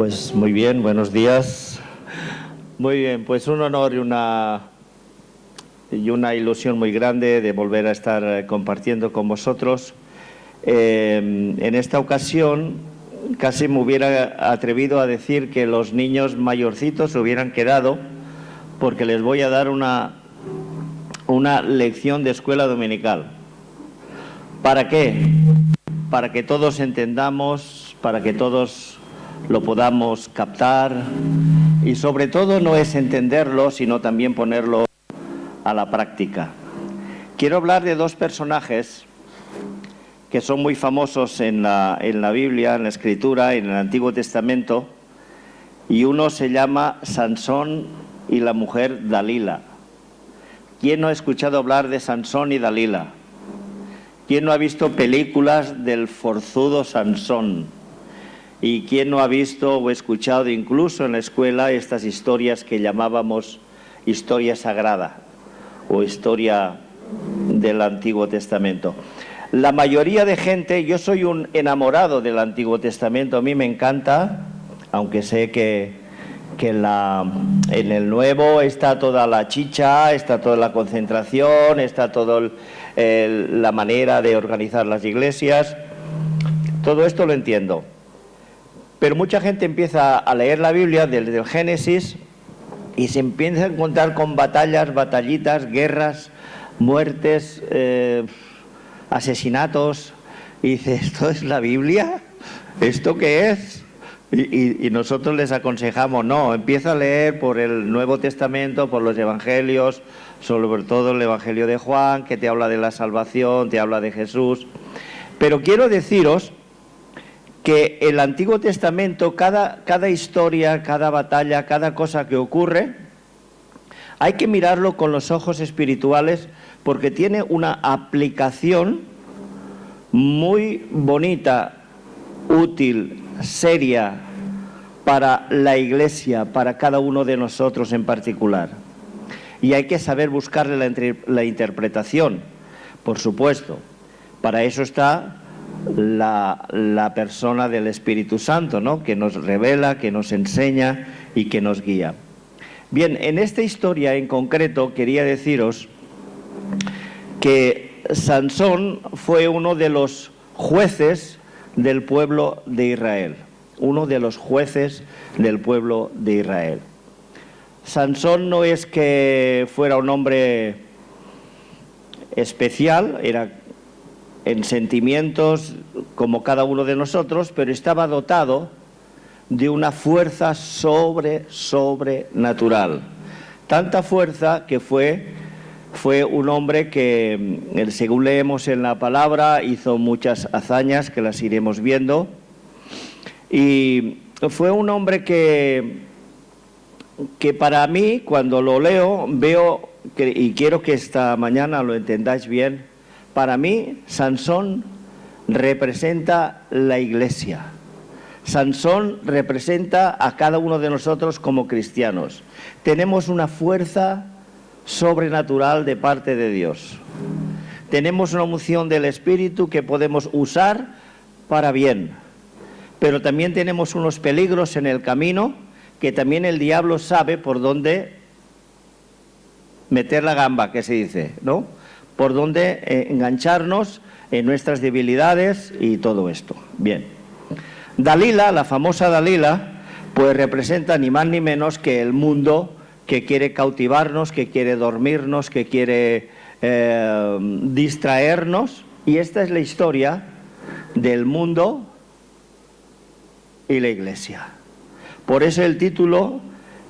Pues muy bien, buenos días. Muy bien, pues un honor y una ilusión muy grande de volver a estar compartiendo con vosotros. En esta ocasión casi me hubiera atrevido a decir que los niños mayorcitos se hubieran quedado, porque les voy a dar una lección de escuela dominical. ¿Para qué? Para que todos entendamos, para que todos lo podamos captar, y sobre todo no es entenderlo, sino también ponerlo a la práctica. Quiero hablar de dos personajes que son muy famosos en la Biblia, en la Escritura, en el Antiguo Testamento, y uno se llama Sansón y la mujer Dalila. ¿Quién no ha escuchado hablar de Sansón y Dalila? ¿Quién no ha visto películas del forzudo Sansón? ¿Y quién no ha visto o escuchado incluso en la escuela estas historias que llamábamos historia sagrada o historia del Antiguo Testamento? La mayoría de gente, yo soy un enamorado del Antiguo Testamento, a mí me encanta, aunque sé que en el Nuevo está toda la chicha, está toda la concentración, está toda la manera de organizar las iglesias. Todo esto lo entiendo. Pero mucha gente empieza a leer la Biblia desde el Génesis y se empieza a encontrar con batallitas, guerras, muertes, asesinatos. Y dice, ¿esto es la Biblia? ¿Esto qué es? Y nosotros les aconsejamos, no, empieza a leer por el Nuevo Testamento, por los Evangelios, sobre todo el Evangelio de Juan, que te habla de la salvación, te habla de Jesús. Pero quiero deciros que el Antiguo Testamento, cada historia, cada batalla, cada cosa que ocurre, hay que mirarlo con los ojos espirituales, porque tiene una aplicación muy bonita, útil, seria para la Iglesia, para cada uno de nosotros en particular. Y hay que saber buscarle la interpretación, por supuesto. Para eso está la persona del Espíritu Santo, ¿no?, que nos revela, que nos enseña y que nos guía. Bien, en esta historia en concreto quería deciros que Sansón fue uno de los jueces del pueblo de Israel, uno de los jueces del pueblo de Israel. Sansón no es que fuera un hombre especial, era en sentimientos como cada uno de nosotros, pero estaba dotado de una fuerza sobrenatural. Tanta fuerza que fue un hombre que, según leemos en la palabra, hizo muchas hazañas que las iremos viendo. Y fue un hombre que para mí, cuando lo leo, veo, y quiero que esta mañana lo entendáis bien, para mí, Sansón representa la Iglesia. Sansón representa a cada uno de nosotros como cristianos. Tenemos una fuerza sobrenatural de parte de Dios. Tenemos una unción del Espíritu que podemos usar para bien. Pero también tenemos unos peligros en el camino que también el diablo sabe por dónde meter la gamba, que se dice, ¿no? Por dónde engancharnos en nuestras debilidades y todo esto. Bien. Dalila, la famosa Dalila, pues representa ni más ni menos que el mundo que quiere cautivarnos, que quiere dormirnos, que quiere distraernos. Y esta es la historia del mundo y la Iglesia. Por eso el título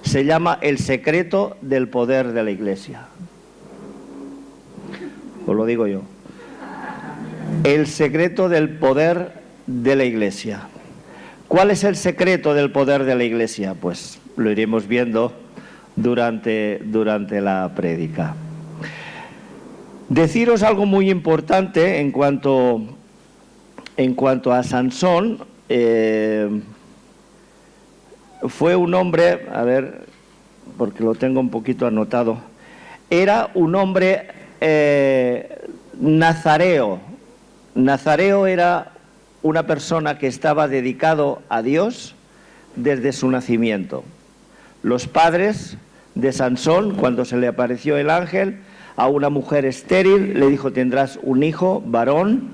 se llama El secreto del poder de la Iglesia. Os lo digo yo. El secreto del poder de la Iglesia. ¿Cuál es el secreto del poder de la Iglesia? Pues lo iremos viendo durante la prédica. Deciros algo muy importante en cuanto a Sansón. Fue un hombre, a ver, porque lo tengo un poquito anotado, era un hombre nazareo. Nazareo era una persona que estaba dedicado a Dios desde su nacimiento. Los padres de Sansón, cuando se le apareció el ángel a una mujer estéril, le dijo: tendrás un hijo varón,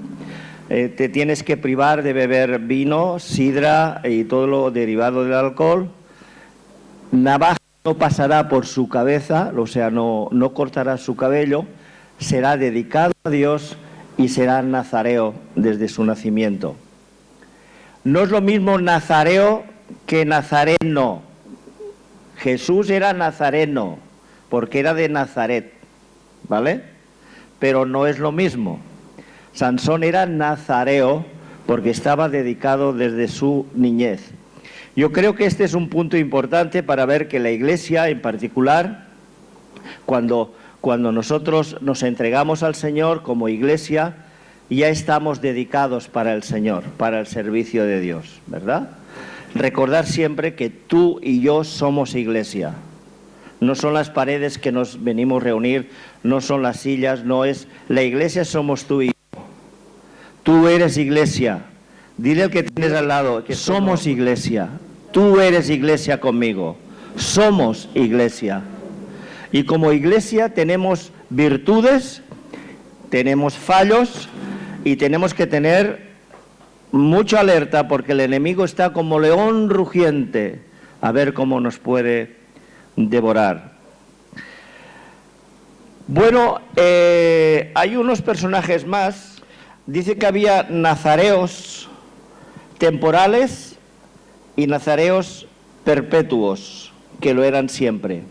te tienes que privar de beber vino, sidra y todo lo derivado del alcohol. Navaja no pasará por su cabeza, o sea, no cortará su cabello, será dedicado a Dios y será nazareo desde su nacimiento. No es lo mismo nazareo que nazareno. Jesús era nazareno, porque era de Nazaret, ¿vale? Pero no es lo mismo. Sansón era nazareo porque estaba dedicado desde su niñez. Yo creo que este es un punto importante para ver que la Iglesia, en particular, cuando nosotros nos entregamos al Señor como Iglesia, ya estamos dedicados para el Señor, para el servicio de Dios, ¿verdad? Recordar siempre que tú y yo somos Iglesia. No son las paredes que nos venimos a reunir, no son las sillas, no es... La Iglesia somos tú y yo. Tú eres Iglesia. Dile al que tienes al lado que somos Iglesia. Tú eres Iglesia conmigo. Somos Iglesia. Y como Iglesia tenemos virtudes, tenemos fallos y tenemos que tener mucha alerta porque el enemigo está como león rugiente a ver cómo nos puede devorar. Bueno, hay unos personajes más. Dice que había nazareos temporales y nazareos perpetuos, que lo eran siempre.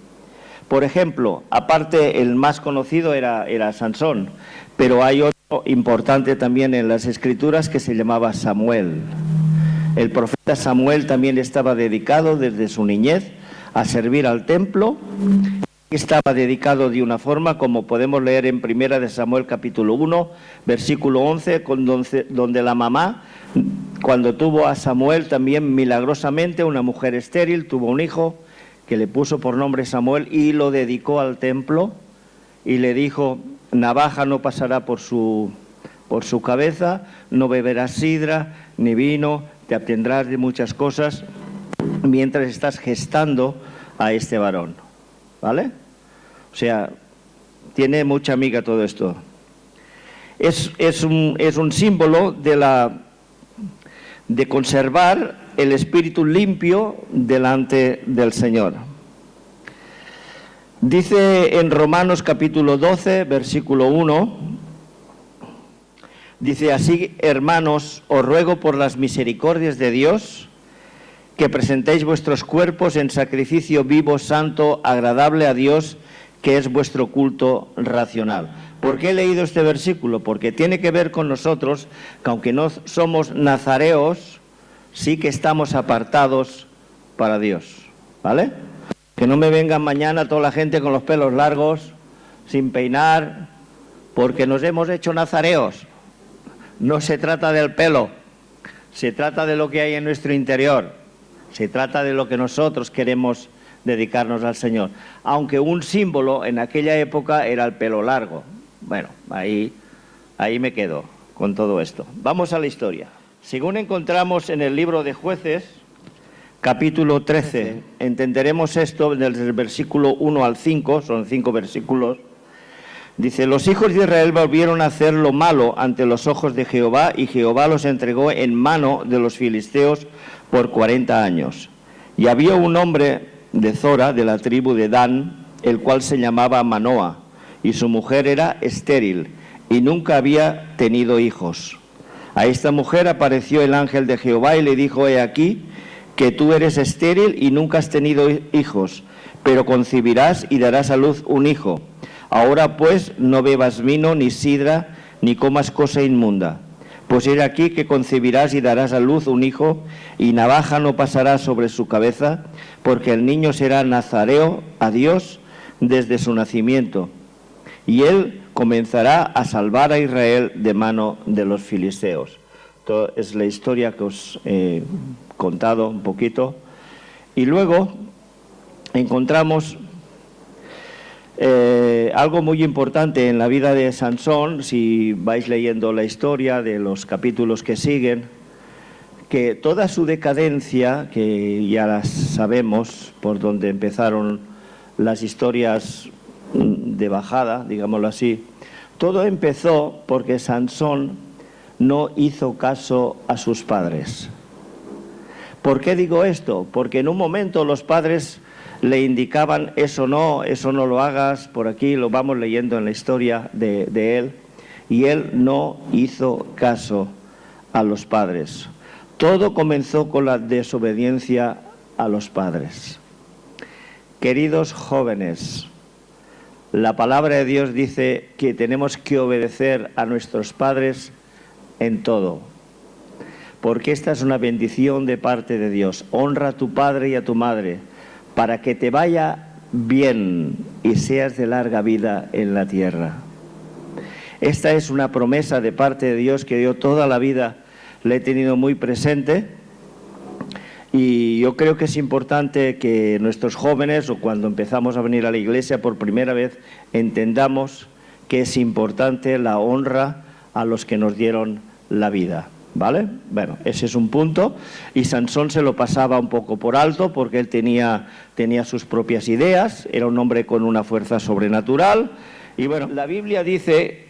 Por ejemplo, aparte el más conocido era Sansón, pero hay otro importante también en las Escrituras que se llamaba Samuel. El profeta Samuel también estaba dedicado desde su niñez a servir al templo. Estaba dedicado de una forma como podemos leer en 1 Samuel capítulo 1, versículo 11, donde la mamá, cuando tuvo a Samuel también milagrosamente, una mujer estéril, tuvo un hijo que le puso por nombre Samuel y lo dedicó al templo y le dijo: navaja no pasará por su cabeza, no beberás sidra ni vino, te abstendrás de muchas cosas mientras estás gestando a este varón. ¿Vale? O sea, tiene mucha miga todo esto. Es un símbolo de conservar el espíritu limpio delante del Señor. Dice en Romanos capítulo 12, versículo 1, dice: así, hermanos, os ruego por las misericordias de Dios que presentéis vuestros cuerpos en sacrificio vivo, santo, agradable a Dios, que es vuestro culto racional. ¿Por qué he leído este versículo? Porque tiene que ver con nosotros, que aunque no somos nazareos, sí que estamos apartados para Dios, ¿vale? Que no me vengan mañana toda la gente con los pelos largos, sin peinar, porque nos hemos hecho nazareos. No se trata del pelo, se trata de lo que hay en nuestro interior. Se trata de lo que nosotros queremos dedicarnos al Señor. Aunque un símbolo en aquella época era el pelo largo. Bueno, ahí me quedo con todo esto. Vamos a la historia. Según encontramos en el libro de Jueces, capítulo 13, entenderemos esto desde el versículo 1 al 5, son 5 versículos. Dice: los hijos de Israel volvieron a hacer lo malo ante los ojos de Jehová, y Jehová los entregó en mano de los filisteos por 40 años. Y había un hombre de Zora, de la tribu de Dan, el cual se llamaba Manoa, y su mujer era estéril, y nunca había tenido hijos. A esta mujer apareció el ángel de Jehová y le dijo: he aquí que tú eres estéril y nunca has tenido hijos, pero concebirás y darás a luz un hijo. Ahora pues no bebas vino ni sidra, ni comas cosa inmunda. Pues he aquí que concebirás y darás a luz un hijo, y navaja no pasará sobre su cabeza, porque el niño será nazareo a Dios desde su nacimiento. Y él comenzará a salvar a Israel de mano de los filisteos. Esto es la historia que os he contado un poquito. Y luego encontramos algo muy importante en la vida de Sansón, si vais leyendo la historia de los capítulos que siguen, que toda su decadencia, que ya la sabemos por donde empezaron las historias de bajada, digámoslo así, todo empezó porque Sansón no hizo caso a sus padres. ¿Por qué digo esto? Porque en un momento los padres le indicaban eso no lo hagas, por aquí lo vamos leyendo en la historia de él, y él no hizo caso a los padres. Todo comenzó con la desobediencia a los padres. Queridos jóvenes, la palabra de Dios dice que tenemos que obedecer a nuestros padres en todo, porque esta es una bendición de parte de Dios. Honra a tu padre y a tu madre para que te vaya bien y seas de larga vida en la tierra. Esta es una promesa de parte de Dios que yo toda la vida le he tenido muy presente, y yo creo que es importante que nuestros jóvenes, o cuando empezamos a venir a la iglesia por primera vez, entendamos que es importante la honra a los que nos dieron la vida, ¿vale? Bueno, ese es un punto, y Sansón se lo pasaba un poco por alto porque él tenía sus propias ideas, era un hombre con una fuerza sobrenatural, y bueno, la Biblia dice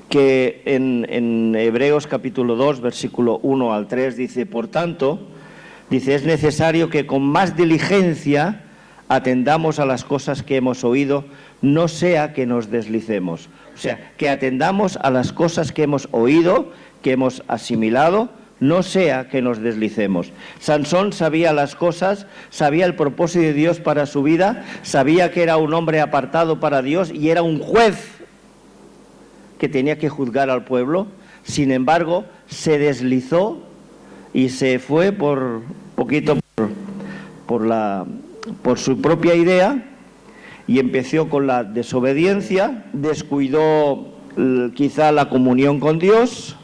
que en Hebreos capítulo 2, versículo 1 al 3, dice, por tanto, dice, es necesario que con más diligencia atendamos a las cosas que hemos oído, no sea que nos deslicemos. O sea, que atendamos a las cosas que hemos oído, que hemos asimilado, no sea que nos deslicemos. Sansón sabía las cosas, sabía el propósito de Dios para su vida, sabía que era un hombre apartado para Dios y era un juez que tenía que juzgar al pueblo. Sin embargo, se deslizó y se fue por su propia idea, y empezó con la desobediencia, descuidó quizá la comunión con Dios,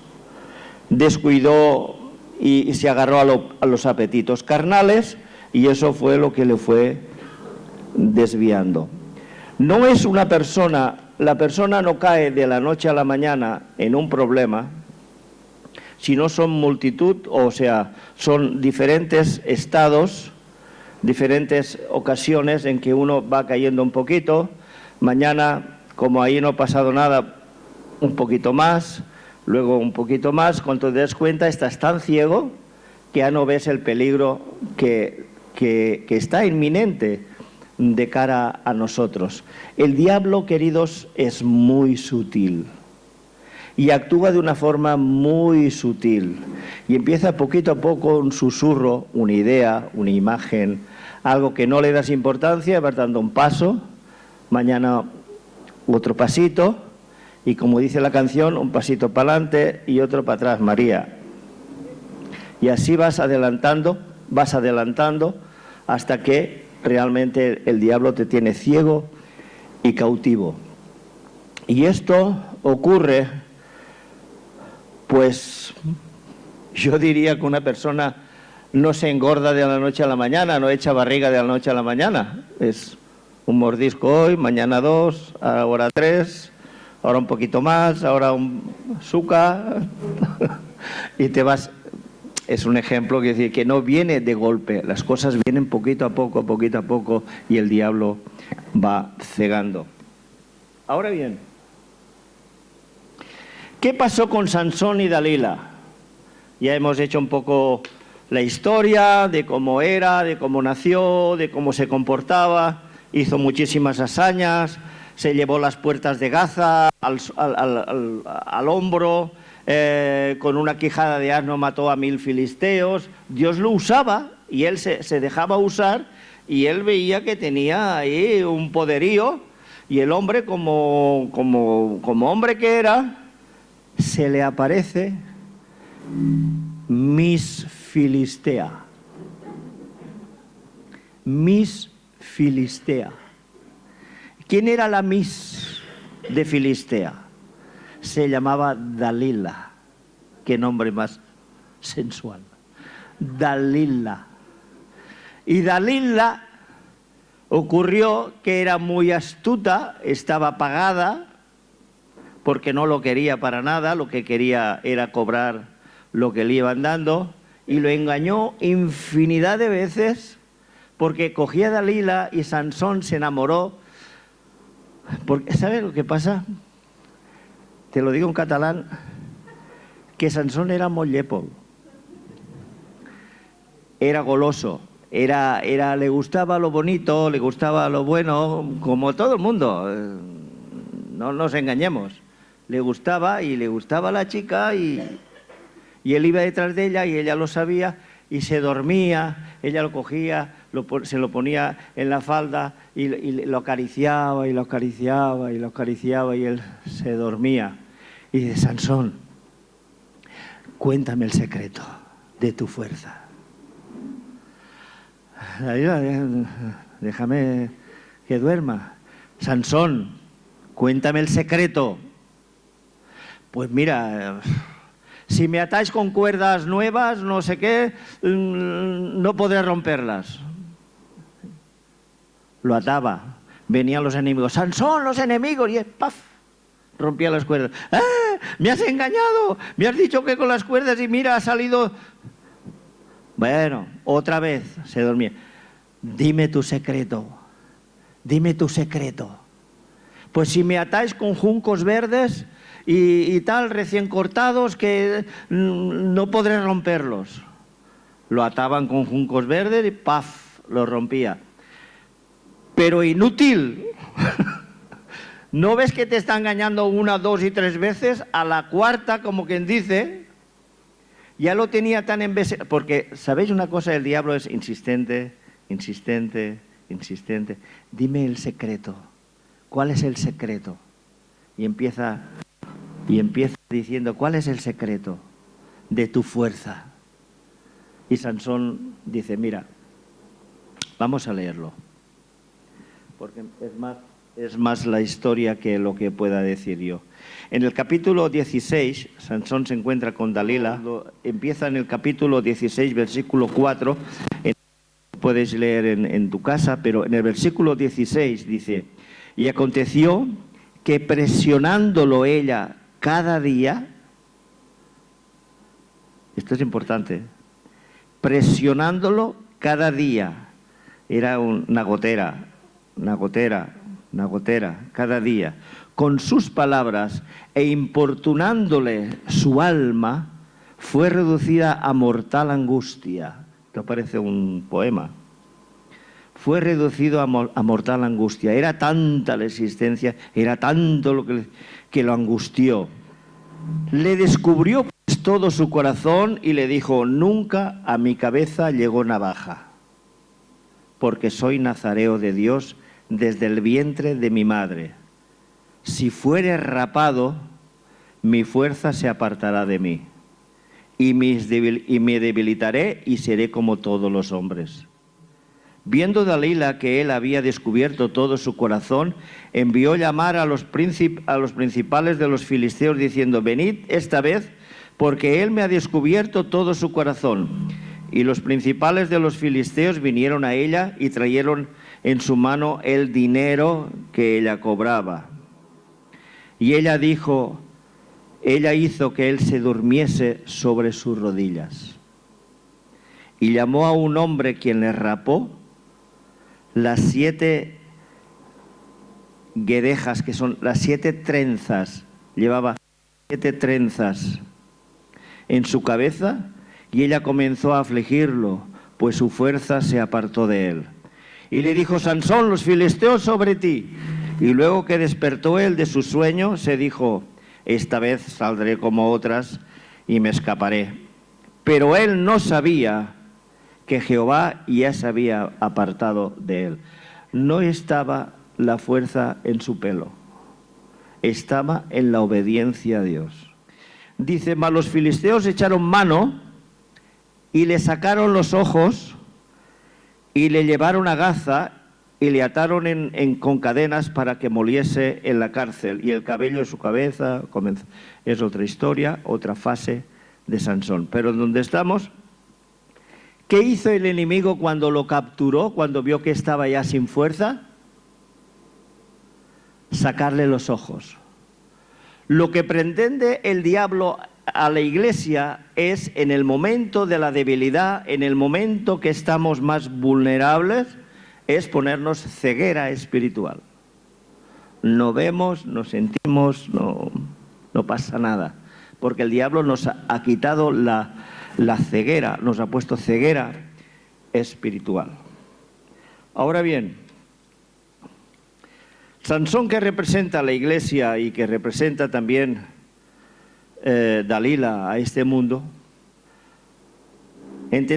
descuidó y se agarró a los apetitos carnales, y eso fue lo que le fue desviando. No es la persona no cae de la noche a la mañana en un problema, sino son multitud, o sea, son diferentes estados, diferentes ocasiones en que uno va cayendo un poquito, mañana, como ahí no ha pasado nada, un poquito más, luego un poquito más, cuando te das cuenta estás tan ciego que ya no ves el peligro que está inminente de cara a nosotros. El diablo, queridos, es muy sutil y actúa de una forma muy sutil, y empieza poquito a poco un susurro, una idea, una imagen, algo que no le das importancia, vas dando un paso, mañana otro pasito, y como dice la canción, un pasito para adelante y otro para atrás, María. Y así vas adelantando hasta que realmente el diablo te tiene ciego y cautivo. Y esto ocurre, pues yo diría que una persona no se engorda de la noche a la mañana, no echa barriga de la noche a la mañana. Es un mordisco hoy, mañana 2, ahora 3, ahora un poquito más, ahora un azúcar y te vas. Es un ejemplo que decir que no viene de golpe, las cosas vienen poquito a poco, y el diablo va cegando. Ahora bien, ¿qué pasó con Sansón y Dalila? Ya hemos hecho un poco la historia de cómo era, de cómo nació, de cómo se comportaba, hizo muchísimas hazañas, se llevó las puertas de Gaza al hombro, con una quijada de asno mató a 1000 filisteos. Dios lo usaba y él se dejaba usar, y él veía que tenía ahí un poderío, y el hombre como hombre que era, se le aparece Miss Filistea. Miss Filistea. ¿Quién era la Miss de Filistea? Se llamaba Dalila. Qué nombre más sensual. Dalila. Y Dalila ocurrió que era muy astuta, estaba pagada, porque no lo quería para nada, lo que quería era cobrar lo que le iban dando y lo engañó infinidad de veces porque cogía a Dalila y Sansón se enamoró. Porque, ¿sabes lo que pasa? Te lo digo en catalán, que Sansón era molt llepo. Era goloso, le gustaba lo bonito, le gustaba lo bueno, como todo el mundo. No nos engañemos. Le gustaba y le gustaba la chica y él iba detrás de ella y ella lo sabía y se dormía, ella lo cogía, se lo ponía en la falda y lo acariciaba y lo acariciaba y lo acariciaba y él se dormía. Y dice, Sansón, cuéntame el secreto de tu fuerza. Déjame que duerma. Sansón, cuéntame el secreto. Pues mira, si me atáis con cuerdas nuevas, no sé qué, no podré romperlas. Lo ataba. Venían los enemigos. Sansón, los enemigos. Y ¡paf! Rompía las cuerdas. ¡Ah! ¡Me has engañado! Me has dicho que con las cuerdas y mira, ha salido... Bueno, otra vez se dormía. Dime tu secreto. Dime tu secreto. Pues si me atáis con juncos verdes y tal, recién cortados, que no podré romperlos. Lo ataban con juncos verdes y ¡paf! Lo rompía. Pero inútil. ¿No ves que te está engañando 1, 2 y 3 veces? A la cuarta, como quien dice, ya lo tenía tan envejecido. Porque, ¿sabéis una cosa? El diablo es insistente, insistente, insistente. Dime el secreto. ¿Cuál es el secreto? Y empieza diciendo, ¿cuál es el secreto de tu fuerza? Y Sansón dice, mira, vamos a leerlo. Porque es más la historia que lo que pueda decir yo. En el capítulo 16, Sansón se encuentra con Dalila. Empieza en el capítulo 16, versículo 4. Puedes leer en tu casa, pero en el versículo 16 dice, y aconteció que presionándolo ella cada día, esto es importante, presionándolo cada día, era una gotera, cada día, con sus palabras e importunándole su alma, fue reducida a mortal angustia. Esto parece un poema. Fue reducido a mortal angustia. Era tanta la existencia, era tanto lo que lo angustió. Le descubrió pues todo su corazón y le dijo, nunca a mi cabeza llegó navaja, porque soy nazareo de Dios desde el vientre de mi madre. Si fuere rapado, mi fuerza se apartará de mí, y me debilitaré y seré como todos los hombres. Viendo Dalila que él había descubierto todo su corazón, envió llamar a los principales de los filisteos, diciendo, venid esta vez, porque él me ha descubierto todo su corazón. Y los principales de los filisteos vinieron a ella y trajeron en su mano el dinero que ella cobraba. Y ella hizo que él se durmiese sobre sus rodillas. Y llamó a un hombre quien le rapó las 7 guedejas, que son las 7 trenzas. Llevaba 7 trenzas en su cabeza y ella comenzó a afligirlo, pues su fuerza se apartó de él. Y le dijo, Sansón, los filisteos sobre ti. Y luego que despertó él de su sueño, se dijo, esta vez saldré como otras y me escaparé. Pero él no sabía que Jehová ya se había apartado de él. No estaba la fuerza en su pelo, estaba en la obediencia a Dios. Dice, mas los filisteos echaron mano y le sacaron los ojos y le llevaron a Gaza y le ataron con cadenas para que moliese en la cárcel, y el cabello de su cabeza comenzó. Es otra historia, otra fase de Sansón. Pero donde estamos, ¿qué hizo el enemigo cuando lo capturó, cuando vio que estaba ya sin fuerza? Sacarle los ojos. Lo que pretende el diablo a la Iglesia es en el momento de la debilidad, en el momento que estamos más vulnerables, es ponernos ceguera espiritual. No vemos, no sentimos, no pasa nada, porque el diablo nos ha quitado la ceguera, nos ha puesto ceguera espiritual. Ahora bien, Sansón, que representa a la Iglesia y que representa también Dalila a este mundo,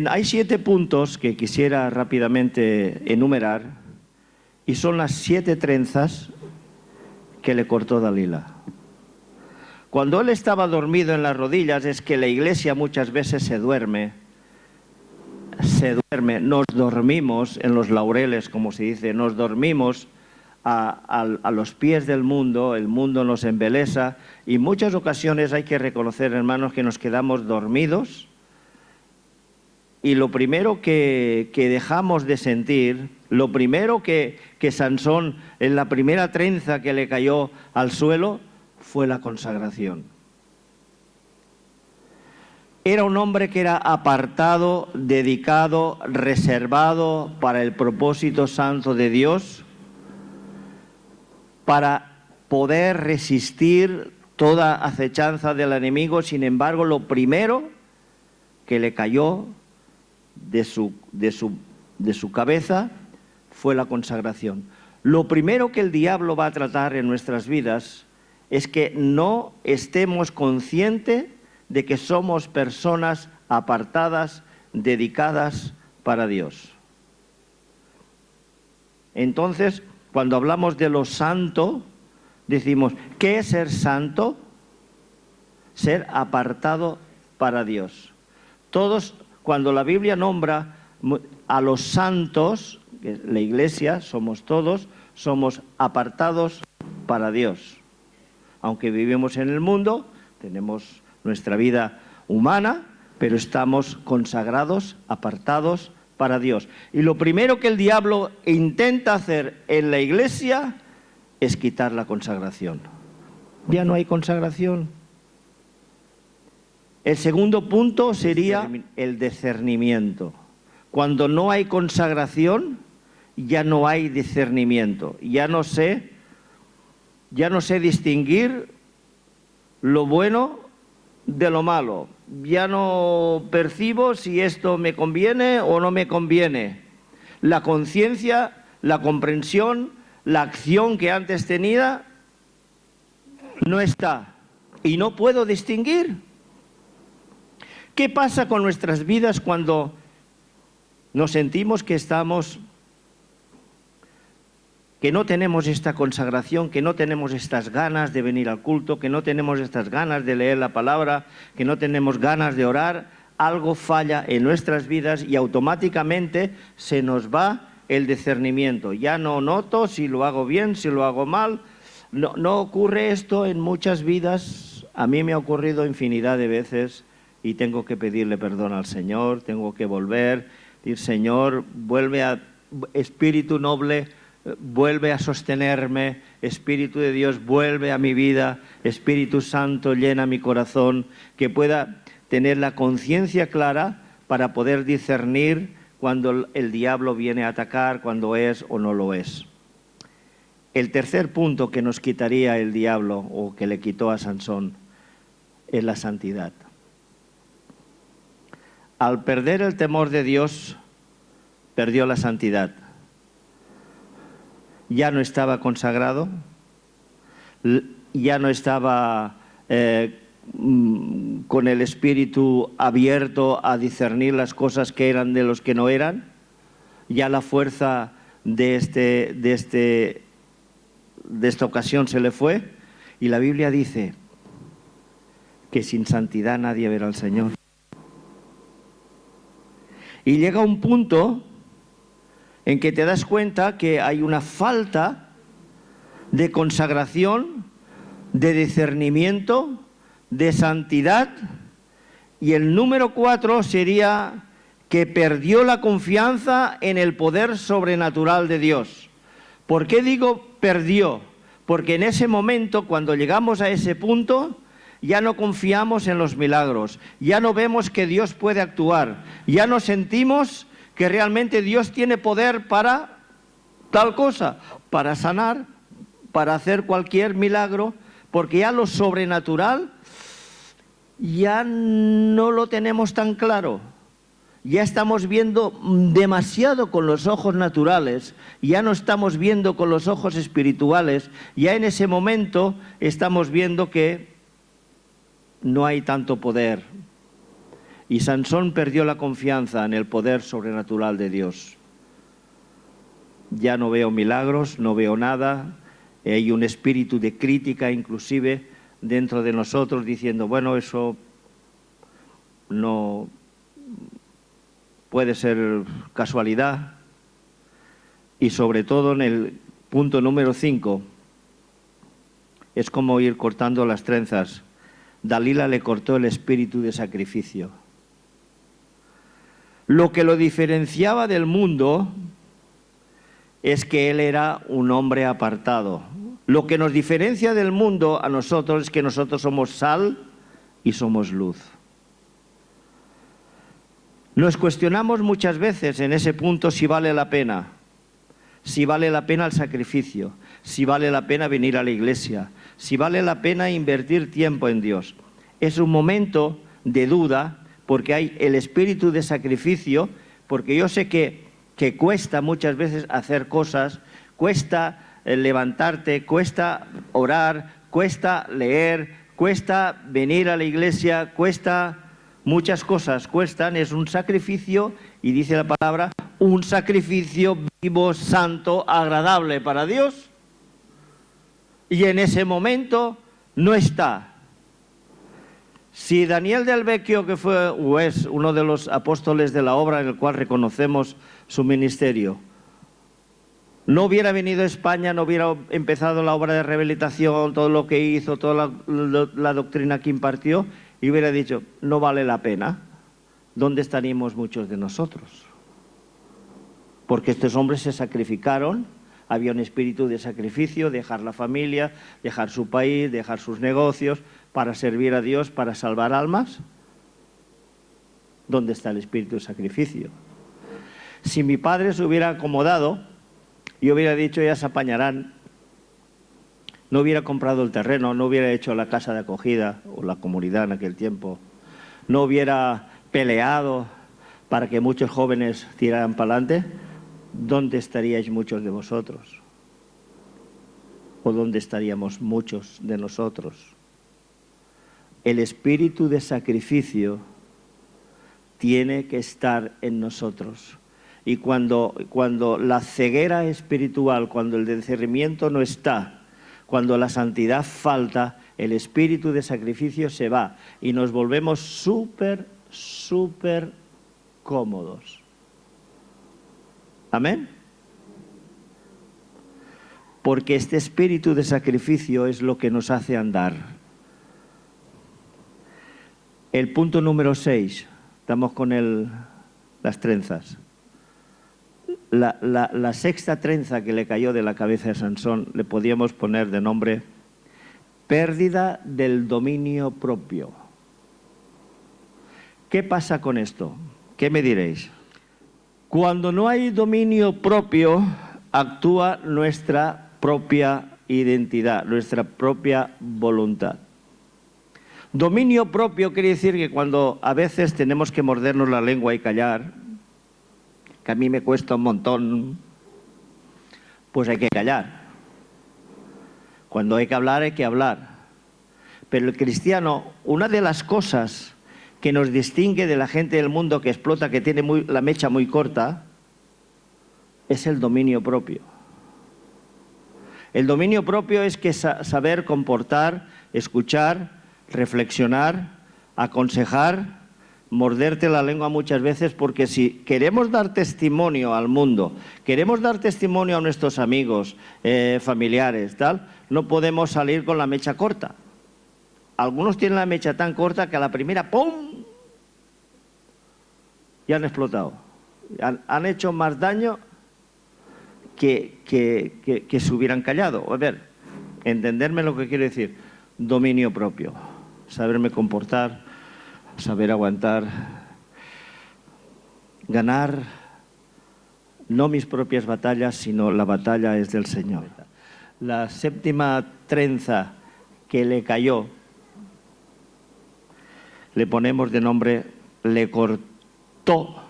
hay 7 puntos que quisiera rápidamente enumerar, y son las 7 trenzas que le cortó Dalila. Cuando él estaba dormido en las rodillas, es que la Iglesia muchas veces se duerme, nos dormimos en los laureles, como se dice, nos dormimos a los pies del mundo, el mundo nos embelesa, y muchas ocasiones hay que reconocer, hermanos, que nos quedamos dormidos, y lo primero que dejamos de sentir, lo primero que Sansón, en la primera trenza que le cayó al suelo, fue la consagración. Era un hombre que era apartado, dedicado, reservado para el propósito santo de Dios, para poder resistir toda acechanza del enemigo. Sin embargo, lo primero que le cayó de su cabeza fue la consagración. Lo primero que el diablo va a tratar en nuestras vidas es que no estemos conscientes de que somos personas apartadas, dedicadas para Dios. Entonces, cuando hablamos de lo santo, decimos, ¿qué es ser santo? Ser apartado para Dios. Todos, cuando la Biblia nombra a los santos, la Iglesia, somos todos, somos apartados para Dios. Aunque vivimos en el mundo, tenemos nuestra vida humana, pero estamos consagrados, apartados para Dios. Y lo primero que el diablo intenta hacer en la Iglesia es quitar la consagración. Ya no hay consagración. El segundo punto sería el discernimiento. Cuando no hay consagración, ya no hay discernimiento. Ya no sé distinguir lo bueno de lo malo. Ya no percibo si esto me conviene o no me conviene. La conciencia, la comprensión, la acción que antes tenía no está. Y no puedo distinguir. ¿Qué pasa con nuestras vidas cuando nos sentimos que no tenemos esta consagración, que no tenemos estas ganas de venir al culto, que no tenemos estas ganas de leer la palabra, que no tenemos ganas de orar? Algo falla en nuestras vidas y automáticamente se nos va el discernimiento. Ya no noto si lo hago bien, si lo hago mal. No ocurre esto en muchas vidas. A mí me ha ocurrido infinidad de veces y tengo que pedirle perdón al Señor, tengo que volver, decir, Señor, Espíritu noble, vuelve a sostenerme, Espíritu de Dios, vuelve a mi vida, Espíritu Santo, llena mi corazón, que pueda tener la conciencia clara para poder discernir cuando el diablo viene a atacar, cuando es o no lo es. El tercer punto que nos quitaría el diablo, o que le quitó a Sansón, es la santidad. Al perder el temor de Dios, perdió la santidad. Ya no estaba consagrado, ya no estaba con el espíritu abierto a discernir las cosas que eran de los que no eran. Ya la fuerza de esta ocasión se le fue, y la Biblia dice que sin santidad nadie verá al Señor. Y llega un punto en que te das cuenta que hay una falta de consagración, de discernimiento, de santidad, y el número 4 sería que perdió la confianza en el poder sobrenatural de Dios. ¿Por qué digo perdió? Porque en ese momento, cuando llegamos a ese punto, ya no confiamos en los milagros, ya no vemos que Dios puede actuar, ya no sentimos que realmente Dios tiene poder para tal cosa, para sanar, para hacer cualquier milagro, porque ya lo sobrenatural ya no lo tenemos tan claro. Ya estamos viendo demasiado con los ojos naturales, ya no estamos viendo con los ojos espirituales, ya en ese momento estamos viendo que no hay tanto poder. Y Sansón perdió la confianza en el poder sobrenatural de Dios. Ya no veo milagros, no veo nada, hay un espíritu de crítica inclusive dentro de nosotros diciendo, bueno, eso no puede ser casualidad. Y sobre todo en el punto número 5, es como ir cortando las trenzas. Dalila le cortó el espíritu de sacrificio. Lo que lo diferenciaba del mundo es que él era un hombre apartado. Lo que nos diferencia del mundo a nosotros es que nosotros somos sal y somos luz. Nos cuestionamos muchas veces en ese punto si vale la pena el sacrificio, si vale la pena venir a la iglesia, si vale la pena invertir tiempo en Dios. Es un momento de duda porque hay el espíritu de sacrificio, porque yo sé que cuesta muchas veces hacer cosas, cuesta levantarte, cuesta orar, cuesta leer, cuesta venir a la iglesia, cuesta... Muchas cosas cuestan, es un sacrificio, y dice la palabra, un sacrificio vivo, santo, agradable para Dios. Y en ese momento no está. Si Daniel del Vecchio, que fue o es uno de los apóstoles de la obra en el cual reconocemos su ministerio, no hubiera venido a España, no hubiera empezado la obra de rehabilitación, todo lo que hizo, toda la doctrina que impartió, y hubiera dicho, no vale la pena, ¿dónde estaríamos muchos de nosotros? Porque estos hombres se sacrificaron, había un espíritu de sacrificio, dejar la familia, dejar su país, dejar sus negocios, para servir a Dios, para salvar almas. ¿Dónde está el espíritu de sacrificio? Si mi padre se hubiera acomodado y hubiera dicho, ya se apañarán, no hubiera comprado el terreno, no hubiera hecho la casa de acogida o la comunidad en aquel tiempo, no hubiera peleado para que muchos jóvenes tiraran para adelante, ¿dónde estaríais muchos de vosotros? ¿O dónde estaríamos muchos de nosotros? El espíritu de sacrificio tiene que estar en nosotros. Y cuando la ceguera espiritual, cuando el discernimiento no está, cuando la santidad falta, el espíritu de sacrificio se va y nos volvemos súper cómodos. ¿Amén? Porque este espíritu de sacrificio es lo que nos hace andar. El punto número 6, estamos con las trenzas. La sexta trenza que le cayó de la cabeza de Sansón le podíamos poner de nombre pérdida del dominio propio. ¿Qué pasa con esto? ¿Qué me diréis? Cuando no hay dominio propio, actúa nuestra propia identidad, nuestra propia voluntad. Dominio propio quiere decir que cuando a veces tenemos que mordernos la lengua y callar, que a mí me cuesta un montón, pues hay que callar. Cuando hay que hablar, hay que hablar. Pero el cristiano, una de las cosas que nos distingue de la gente del mundo que explota, que tiene la mecha muy corta, es el dominio propio. El dominio propio es que saber comportar, escuchar, reflexionar, aconsejar, morderte la lengua muchas veces, porque si queremos dar testimonio al mundo, queremos dar testimonio a nuestros amigos, familiares, tal, no podemos salir con la mecha corta. Algunos tienen la mecha tan corta que a la primera, ¡pum!, ya han explotado. Han hecho más daño que se hubieran callado. A ver, entenderme lo que quiero decir. Dominio propio. saberme comportar, saber aguantar, ganar no mis propias batallas, sino la batalla es del Señor. La séptima trenza que le cayó, le ponemos de nombre, le cortó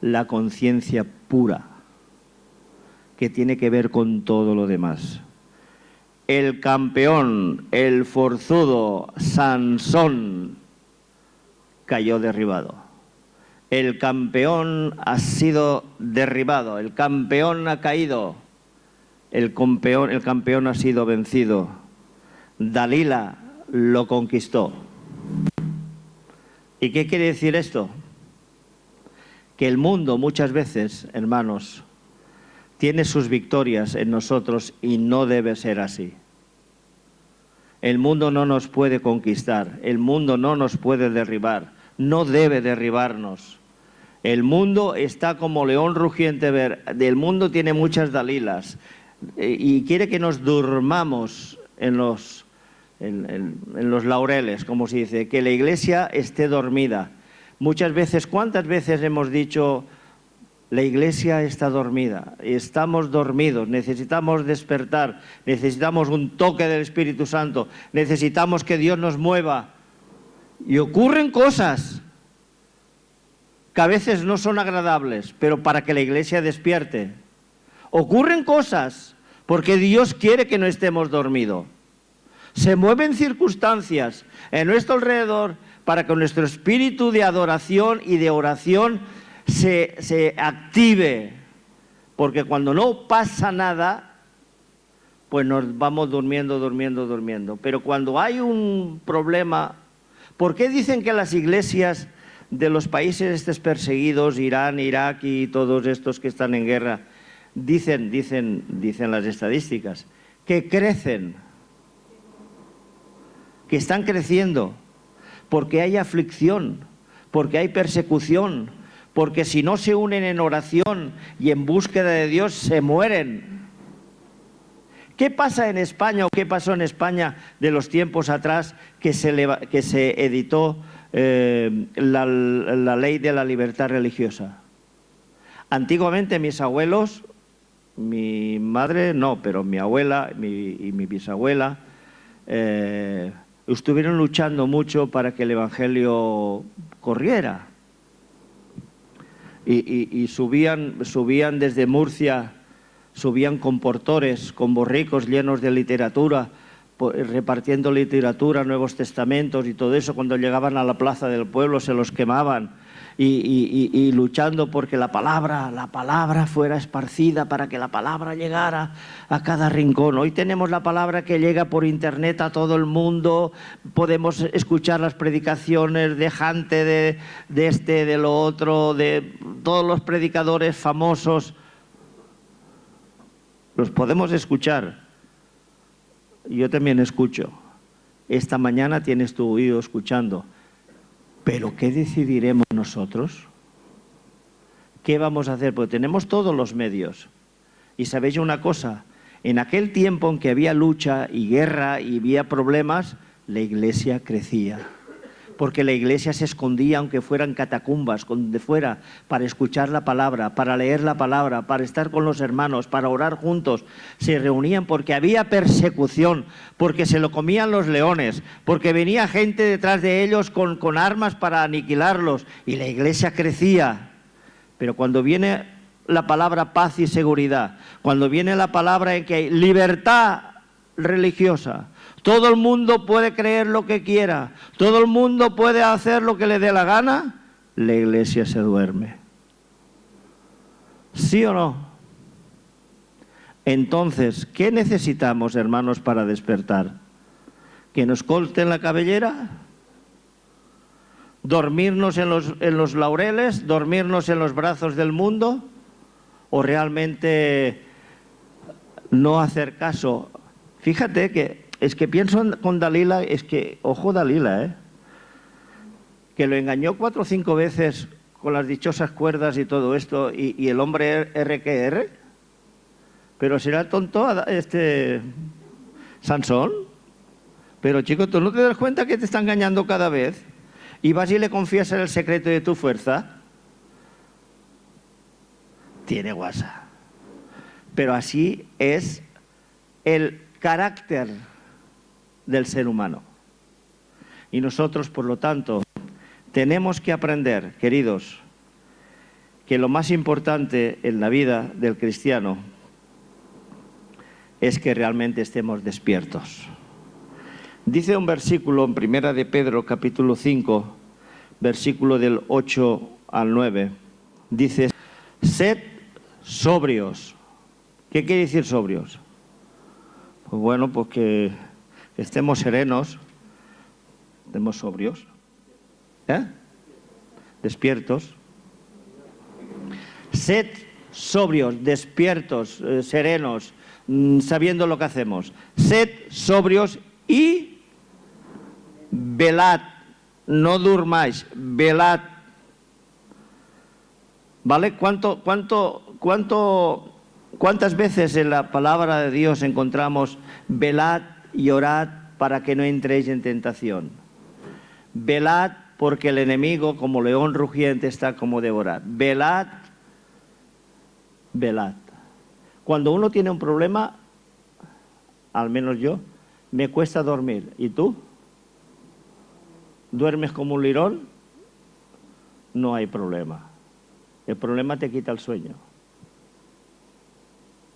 la conciencia pura, que tiene que ver con todo lo demás. El campeón, el forzudo, Sansón, cayó derribado. El campeón ha sido derribado, el campeón ha caído, el campeón ha sido vencido. Dalila lo conquistó. ¿Y qué quiere decir esto? Que el mundo muchas veces, hermanos, tiene sus victorias en nosotros y no debe ser así. El mundo no nos puede conquistar, el mundo no nos puede derribar, no debe derribarnos. El mundo está como león rugiente, el mundo tiene muchas Dalilas y quiere que nos durmamos en los laureles, como se dice, que la iglesia esté dormida. Muchas veces, ¿cuántas veces hemos dicho, la iglesia está dormida, estamos dormidos, necesitamos despertar, necesitamos un toque del Espíritu Santo, necesitamos que Dios nos mueva? Y ocurren cosas que a veces no son agradables, pero para que la iglesia despierte. Ocurren cosas porque Dios quiere que no estemos dormidos. Se mueven circunstancias en nuestro alrededor para que nuestro espíritu de adoración y de oración se active, porque cuando no pasa nada, pues nos vamos durmiendo. Pero cuando hay un problema, ¿por qué dicen que las iglesias de los países estos perseguidos, Irán, Irak y todos estos que están en guerra, dicen las estadísticas, que crecen, que están creciendo? Porque hay aflicción, porque hay persecución, porque si no se unen en oración y en búsqueda de Dios, se mueren. ¿Qué pasa en España o qué pasó en España de los tiempos atrás que se editó la ley de la libertad religiosa? Antiguamente mis abuelos, mi madre no, pero mi abuela y mi bisabuela estuvieron luchando mucho para que el Evangelio corriera. Y subían desde Murcia, subían con portores, con borricos llenos de literatura, repartiendo literatura, Nuevos Testamentos y todo eso. Cuando llegaban a la plaza del pueblo se los quemaban y luchando porque la palabra fuera esparcida, para que la palabra llegara a cada rincón. Hoy tenemos la palabra que llega por internet a todo el mundo, podemos escuchar las predicaciones de Jante, de lo otro, de todos los predicadores famosos, los podemos escuchar. Yo también escucho. Esta mañana tienes tu oído escuchando. ¿Pero qué decidiremos nosotros? ¿Qué vamos a hacer? Porque tenemos todos los medios. Y sabéis una cosa, en aquel tiempo en que había lucha y guerra y había problemas, la iglesia crecía. Porque la iglesia se escondía, aunque fueran catacumbas, donde fuera, para escuchar la palabra, para leer la palabra, para estar con los hermanos, para orar juntos. Se reunían porque había persecución, porque se lo comían los leones, porque venía gente detrás de ellos con armas para aniquilarlos, y la iglesia crecía. Pero cuando viene la palabra paz y seguridad, cuando viene la palabra en que hay libertad religiosa, todo el mundo puede creer lo que quiera, todo el mundo puede hacer lo que le dé la gana, la iglesia se duerme. ¿Sí o no? Entonces, ¿qué necesitamos, hermanos, para despertar? ¿Que nos corten la cabellera? ¿Dormirnos en los laureles? ¿Dormirnos en los brazos del mundo? ¿O realmente no hacer caso? Fíjate que es que pienso con Dalila, es que, ojo Dalila, que lo engañó 4 o 5 veces con las dichosas cuerdas y todo esto, y el hombre R, pero será tonto Sansón. Pero chico, ¿tú no te das cuenta que te está engañando cada vez? ¿Y vas y le confiesas el secreto de tu fuerza? Tiene guasa. Pero así es el carácter del ser humano. Y nosotros, por lo tanto, tenemos que aprender, queridos, que lo más importante en la vida del cristiano es que realmente estemos despiertos. Dice un versículo en Primera de Pedro, capítulo 5, versículo del 8 al 9, dice: sed sobrios. ¿Qué quiere decir sobrios? Pues bueno, pues que estemos serenos, estemos sobrios, despiertos. Sed sobrios, despiertos, serenos, sabiendo lo que hacemos. Sed sobrios y velad, no durmáis, velad. ¿Vale? ¿Cuántas veces en la palabra de Dios encontramos velad y orad para que no entréis en tentación? Velad porque el enemigo, como león rugiente, está como devorar. Velad, velad. Cuando uno tiene un problema, al menos yo, me cuesta dormir. ¿Y tú? ¿Duermes como un lirón? No hay problema. El problema te quita el sueño.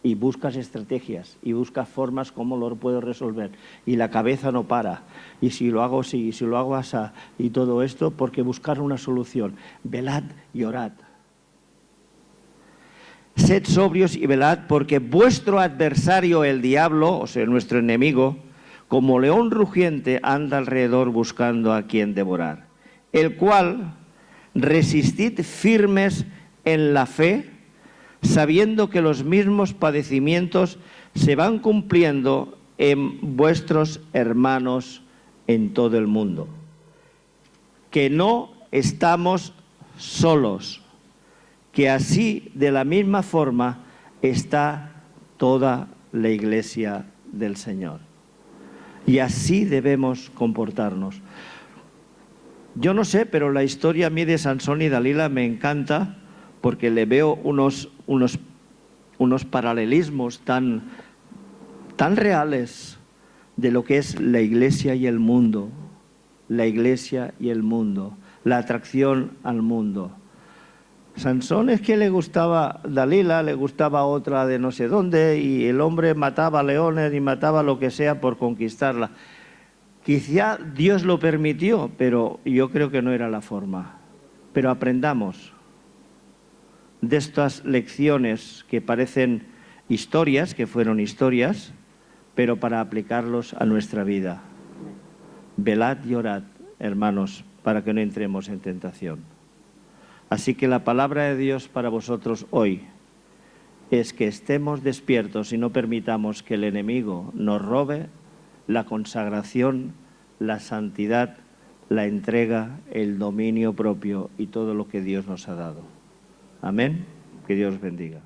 Y buscas estrategias, y buscas formas como lo puedo resolver. Y la cabeza no para. Y si lo hago así, y si lo hago así, y todo esto, porque buscar una solución. Velad y orad. Sed sobrios y velad, porque vuestro adversario, el diablo, o sea, nuestro enemigo, como león rugiente, anda alrededor buscando a quien devorar. El cual resistid firmes en la fe, sabiendo que los mismos padecimientos se van cumpliendo en vuestros hermanos en todo el mundo. Que no estamos solos, que así, de la misma forma, está toda la Iglesia del Señor. Y así debemos comportarnos. Yo no sé, pero la historia a mí de Sansón y Dalila me encanta, porque le veo unos paralelismos tan reales de lo que es la Iglesia y el mundo, la Iglesia y el mundo, la atracción al mundo. Sansón es que le gustaba Dalila, le gustaba otra de no sé dónde, y el hombre mataba leones y mataba lo que sea por conquistarla. Quizá Dios lo permitió, pero yo creo que no era la forma. Pero aprendamos de estas lecciones que parecen historias, que fueron historias, pero para aplicarlos a nuestra vida. Velad y orad, hermanos, para que no entremos en tentación. Así que la palabra de Dios para vosotros hoy es que estemos despiertos y no permitamos que el enemigo nos robe la consagración, la santidad, la entrega, el dominio propio y todo lo que Dios nos ha dado. Amén. Que Dios bendiga.